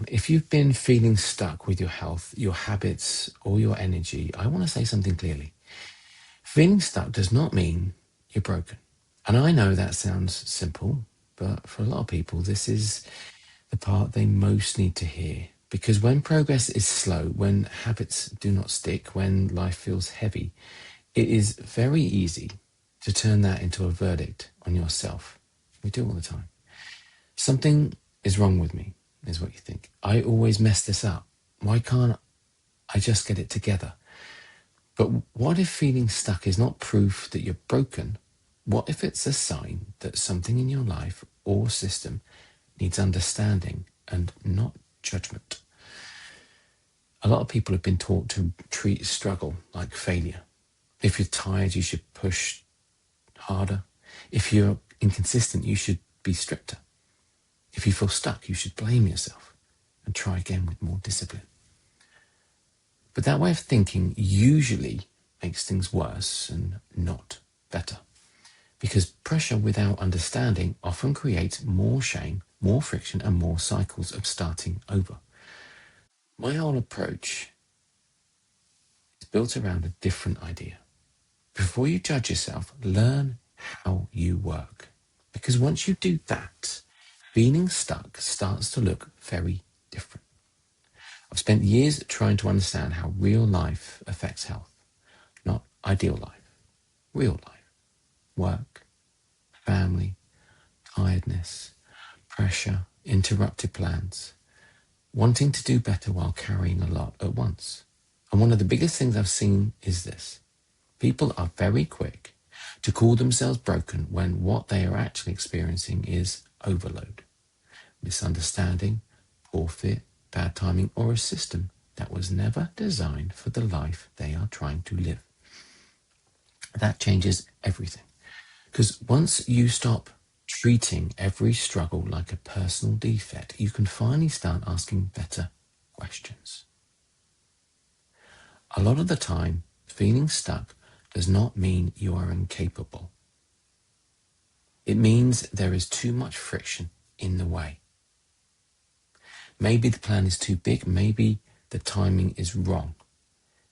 If you've been feeling stuck with your health, your habits, or your energy, I want to say something clearly. Feeling stuck does not mean you're broken. And I know that sounds simple, but for a lot of people, this is the part they most need to hear. Because when progress is slow, when habits do not stick, when life feels heavy, it is very easy to turn that into a verdict on yourself. We do all the time. Something is wrong with me, is what you think. I always mess this up. Why can't I just get it together? But what if feeling stuck is not proof that you're broken? What if it's a sign that something in your life or system needs understanding and not judgment? A lot of people have been taught to treat struggle like failure. If you're tired, you should push harder. If you're inconsistent, you should be stricter. If you feel stuck, you should blame yourself and try again with more discipline. But that way of thinking usually makes things worse and not better. Because pressure without understanding often creates more shame, more friction, and more cycles of starting over. My whole approach is built around a different idea. Before you judge yourself, learn how you work. Because once you do that, feeling stuck starts to look very different. I've spent years trying to understand how real life affects health. Not ideal life, real life. Work, family, tiredness, pressure, interrupted plans, wanting to do better while carrying a lot at once. And one of the biggest things I've seen is this. People are very quick to call themselves broken when what they are actually experiencing is overload, misunderstanding, poor fit, bad timing, or a system that was never designed for the life they are trying to live. That changes everything. Because once you stop treating every struggle like a personal defect, you can finally start asking better questions. A lot of the time, feeling stuck does not mean you are incapable. It means there is too much friction in the way. Maybe the plan is too big, maybe the timing is wrong.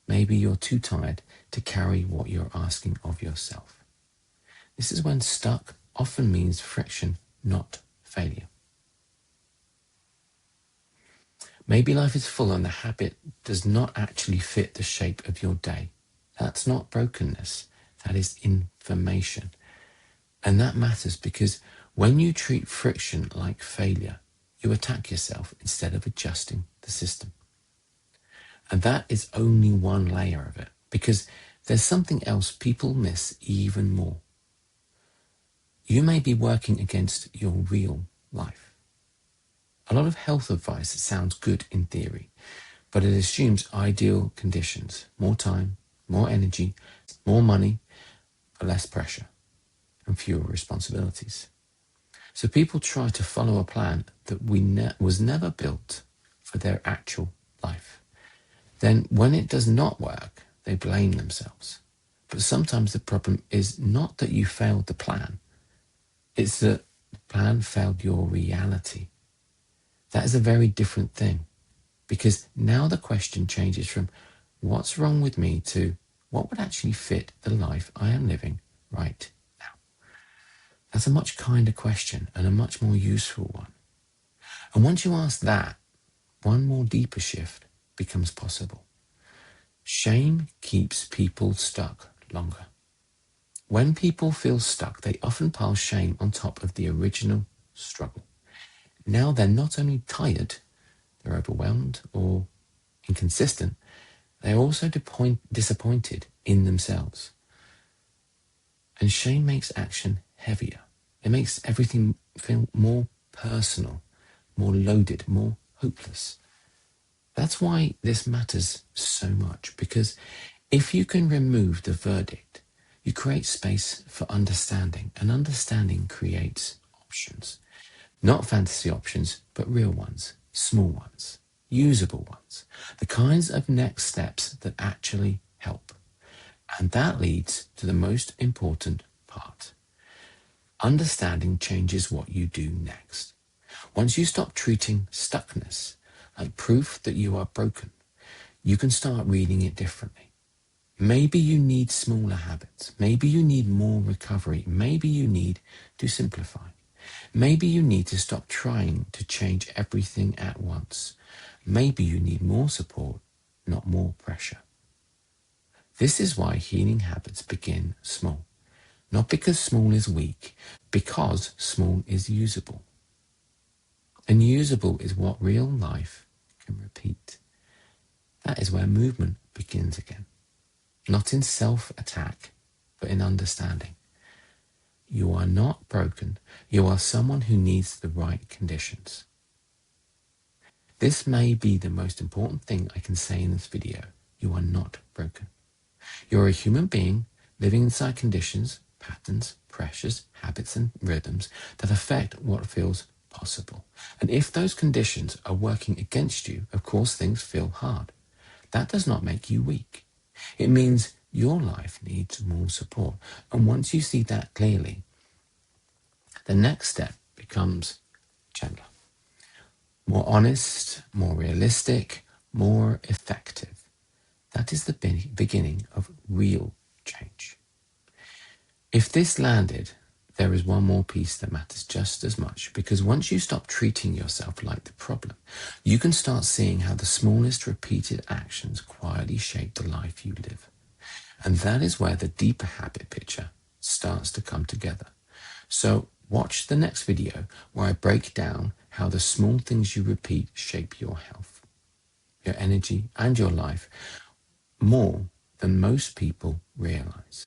Maybe you're too tired to carry what you're asking of yourself. This is when stuck often means friction, not failure. Maybe life is full and the habit does not actually fit the shape of your day. That's not brokenness, that is information. And that matters because when you treat friction like failure, you attack yourself instead of adjusting the system. And that is only one layer of it, because there's something else people miss even more. You may be working against your real life. A lot of health advice sounds good in theory, but it assumes ideal conditions, more time, more energy, more money, but less pressure and fewer responsibilities. So people try to follow a plan that was never built for their actual life. Then when it does not work, they blame themselves. But sometimes the problem is not that you failed the plan. It's that the plan failed your reality. That is a very different thing, because now the question changes from what's wrong with me to what would actually fit the life I am living right now. That's a much kinder question and a much more useful one. And once you ask that, one more deeper shift becomes possible. Shame keeps people stuck longer. When people feel stuck, they often pile shame on top of the original struggle. Now they're not only tired, they're overwhelmed or inconsistent, they're also disappointed in themselves. And shame makes action heavier. It makes everything feel more personal, more loaded, more hopeless. That's why this matters so much, because if you can remove the verdict, you create space for understanding, and understanding creates options. Not fantasy options, but real ones, small ones, usable ones, the kinds of next steps that actually help. And that leads to the most important part. Understanding changes what you do next. Once you stop treating stuckness like proof that you are broken, you can start reading it differently. Maybe you need smaller habits. Maybe you need more recovery. Maybe you need to simplify. Maybe you need to stop trying to change everything at once. Maybe you need more support, not more pressure. This is why healing habits begin small. Not because small is weak, because small is usable. And usable is what real life can repeat. That is where movement begins again. Not in self-attack, but in understanding. You are not broken. You are someone who needs the right conditions. This may be the most important thing I can say in this video. You are not broken. You're a human being living inside conditions, patterns, pressures, habits, and rhythms that affect what feels possible. And if those conditions are working against you, of course, things feel hard. That does not make you weak. It means your life needs more support. And once you see that clearly, the next step becomes gentler, more honest, more realistic, more effective. That is the beginning of real change. If this landed, there is one more piece that matters just as much, because once you stop treating yourself like the problem, you can start seeing how the smallest repeated actions quietly shape the life you live. And that is where the deeper habit picture starts to come together. So watch the next video where I break down how the small things you repeat shape your health, your energy, and your life more than most people realize.